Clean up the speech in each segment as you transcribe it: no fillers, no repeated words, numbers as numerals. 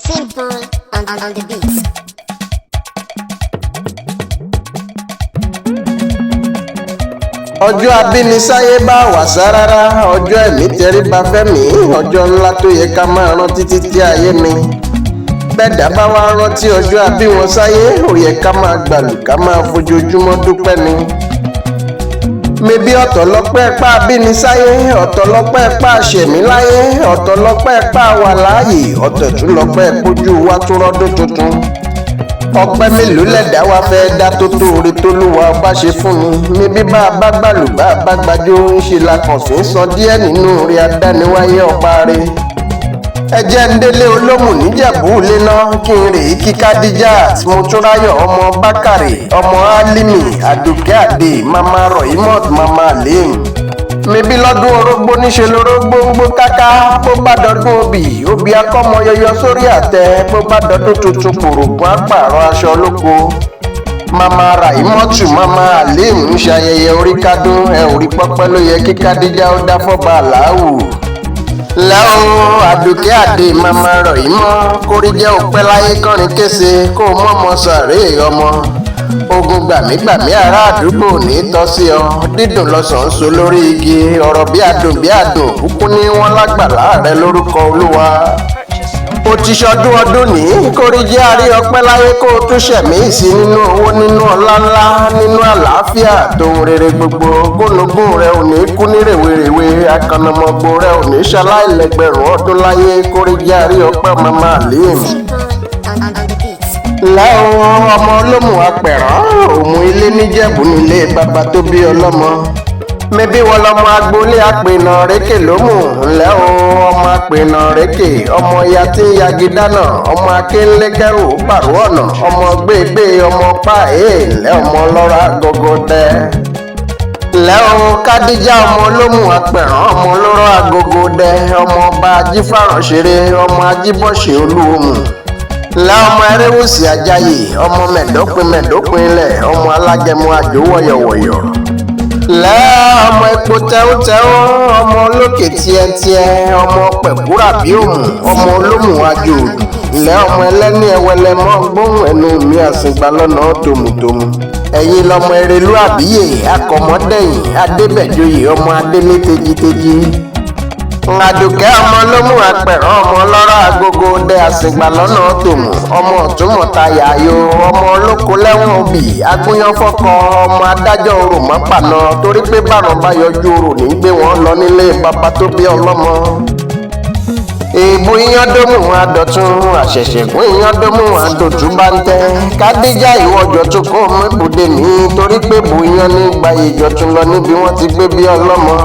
Simple on the beats. Ọjọ́ abínisáyé bá wàsá rárá, ọjọ́ ẹ̀mí tẹríba fẹ́mi, ọjọ́ ńlá tó yẹ ká máa rántí títí ayé ni. Bẹ́ẹ̀dá bá wá rántí ọjọ́ abí wọn sáyé, ó yẹ ká máa gbàlù ká máa fojoojúmọ́ dúpẹ́ ni. Mebí ọ̀tọ̀ lọ́pẹ́ pa abínisáyé, ọ̀tọ̀ lọ́pẹ́ pa àṣẹ̀mí láyé, ọ̀tọ̀ lọ́pẹ́ pa wà láàyè, ọ̀tọ̀ tún lọ́pẹ́ pójú wa tún rọ́dún tuntun. Ọpẹ́ mélòó lẹ̀dá wa fẹ́ dá tó tó oore tó lúwa bá ṣe fún mi. Mebí bá a bá gbàlù bá a bá gbàjó ń ṣe la kàn fi ń sọ díẹ̀ nínú oore adániwáyé ọba rẹ̀. Ẹ jẹ́ ń délé olómù níjẹ̀bú léná kí n rèé kí Kádíjà tí mo tún ráyọ̀ ọmọ Bákàrè ọmọ Álímì Àdùkẹ́ Àdè mama Rọ̀ímọ̀t mama Àlẹ́yìn. Mebí lọ́dún orógbó níṣe lórógbó ń gbó káká, bó bá dọdún obì akọ́mọ yọyọ sórí àtẹ, bó bá dọdún tuntun pòrògùn àpààrọ̀ aṣọ lóko. Mama Rọ̀ímọ̀tù mama Àlẹ́yìn ń ṣayẹyẹ orí kádún, ẹ ò rí pọ́pẹ́ ló yẹ kí Kádíjà ó dá fọ́ba Àláwù. Lẹ́wọ̀n Àdùkẹ́ Àdè mama Rọ̀ímọ̀ kórí jẹ́ òpẹ́ láyé kọrin kése kó mọ́mọ́ sàré ọmọ. Ogun gbàmígbàmí ará àdúgbò ní tọ́sí ọ, dídùn lọ́sàn-án so lórí igi, ọ̀rọ̀ bí àdùn kúkú ní wọ́n lágbàlá rẹ lórúkọ Olúwa. Ó ti ṣọdún ọdún ní kórí jẹ́ àrí ọpẹ́ láyé kó o tún ṣẹ̀mí sí nínú owó nínú ọlá ńlá nínú àlàáfíà tóun rere gbogbo. Gónúgún rẹ ò ní kú ní rèwerèwe, akànnàmọ́gbò rẹ ò ní ṣaláìlẹ́gbẹ̀rún ọdún láyé kórí jẹ́ àrí ọpẹ́ mama Àlẹ́yìn. Lẹ́wọ̀n ọmọ olómù apẹ̀rán òmù ilé níjẹ̀bú nílé bàbá tó bí ọlọ́mọ. Mebí wọn lọmọ agboolé apènà rékè lómù. Lẹ́wọ̀n ọmọ apènà rékè ọmọ ya tí ń yagi dáná, ọmọ akéńlékẹ́rù pàrọ̀ ọ̀nà, ọmọ gbégbé ọmọ páàyè lẹ́ọmọ lọ́ra gọgọdẹ. Lẹ́wọ̀n Kádíjà ọmọ olómù apẹ̀rán ọmọ lọ́rọ̀ agọgọdẹ, ọmọ ọba ajífàrànṣeré ọmọ ajíbọ̀ṣe olúwòmù. Ọmọ ẹrẹ́wùsì ajáyè ọmọ mẹ̀dọ́pin ilẹ̀ ọmọ alágẹmọ àjò wọ̀yọ̀wọ̀yọ̀. Ọmọ epo tẹ́wọ́tẹ́wọ́ ọmọ olókè tiẹ̀tiẹ̀ ọmọ pẹ̀kúrà bí òmù ọmọ olómù àjò òdù. Ọmọ ẹlẹ́ni ẹwẹlẹ mọ́ gbóhùn ẹnu mi àsìngbà lọ́nà tòmùtòmù. Ẹ̀yin lọmọ Erelú àbíyè akọ̀mọ́dẹ̀yìn adébẹ̀jọyè ọmọ adélé tejiteji. Àdùkẹ́ ọmọ olómù apẹ̀rán ọmọ ọlọ́rọ̀ agogo dẹ àsìngbà lọ́nà tòmù ọmọ ọ̀túnmọ̀ta yàyò ọmọ olóko lẹ́wọ̀n òbí agúnyán fọ́kọ ọmọ adájọ́ orò mọ́pàná torí pé bàrùn bá yọjú orò ní gbé wọn lọ nílé bàbá tó bí ọlọ́mọ. Èèbù iyándómù adọ̀tún àṣẹ̀ṣẹ̀gún iyándómù adòtú bá ń tẹ́. Kádíjà ìwọ́jọ́ tún kó mú ibùdó mi torí pé bùyán ní gbayé ìjọ̀tún lọ níbi wọ́n ti gbé bí ọlọ́mọ.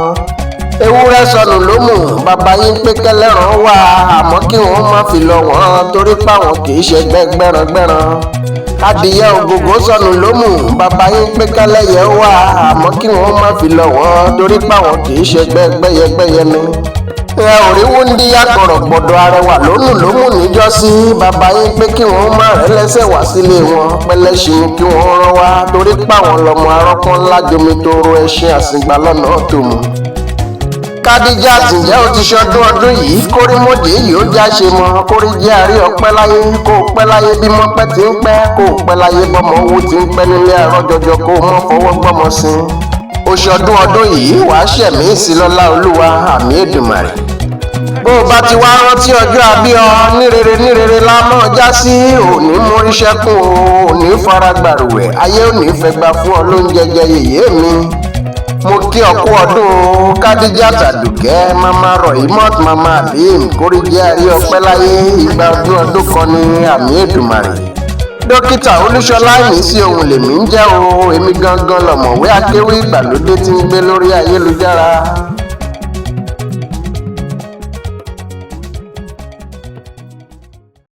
Ewúrẹ́ sọnù lómù bàbá yín pé kẹlẹ́ràn wà àmọ́ kí wọ́n má fi lọ wọ́n torí páwọn kì í ṣe gbẹ́gbẹ́rangbẹ́ran. Adìyẹ ògògó sọnù lómù bàbá yín pé kẹlẹ́yẹ wà àmọ́ kí wọ́n má fi lọ wọ́n torí páwọn kì í ṣe gbẹ́gbẹ́yẹgbẹ́yẹnu. Ẹ ò rí wúndíyà kọ̀rọ̀ gbọ̀dọ̀ arẹwà lómù níjọ́sí bàbá yín pé kí wọ́n má rẹ́ lẹ́sẹ̀ wá sílé wọn pẹ́lẹ́ṣin kí wọ́n rán wá torí páwọn lọmọ arọ́pọ́n ńlá jomitoro ẹṣin àsìngbà lọ́nà tòmù. Kádíjà tìjẹ́ ó ti ṣọdún ọdún yìí kórí mòdì yìí ó já ṣe mọ́ kórí jẹ́ àrí ọpẹ́ láyé kó o pẹ́ láyé bí mọ́pẹ́ ti ń pẹ́ kó o pẹ́ láyé bọ́mọ owó ti ń pẹ́ nílé àárọ̀ jọjọ kó o mọ́ fọwọ́ gbọ́mọ sí i. Ó ṣọdún ọdún yìí wàá ṣẹ̀mí ìsìlọ́lá Olúwa àmì Èdùmàrè. Bó o bá ti wá rántí ọjọ́ àbí ọ nírere lámọ́ já sí òní móríṣẹ́kùn òní faragbàrúwẹ̀ ayé òní fẹgbà fún ọ lóúnjẹ jẹ yèyé mi. Mo kí ọ kú ọdún Kádíjà Àdùkẹ́ mama Rọ̀ímọ̀t mama Àlẹ́yìn kórí jẹ́ àrí ọpẹ́ láyé ìgbà ọdún kan ní àmì Èdùmàrè. Dókítà Olúṣọlá Ìmísí ohun lèmi ń jẹ́ o, èmi gangan lọ̀mọ̀wé akéwì ìgbàlódé tí ń gbé lórí ayélujára.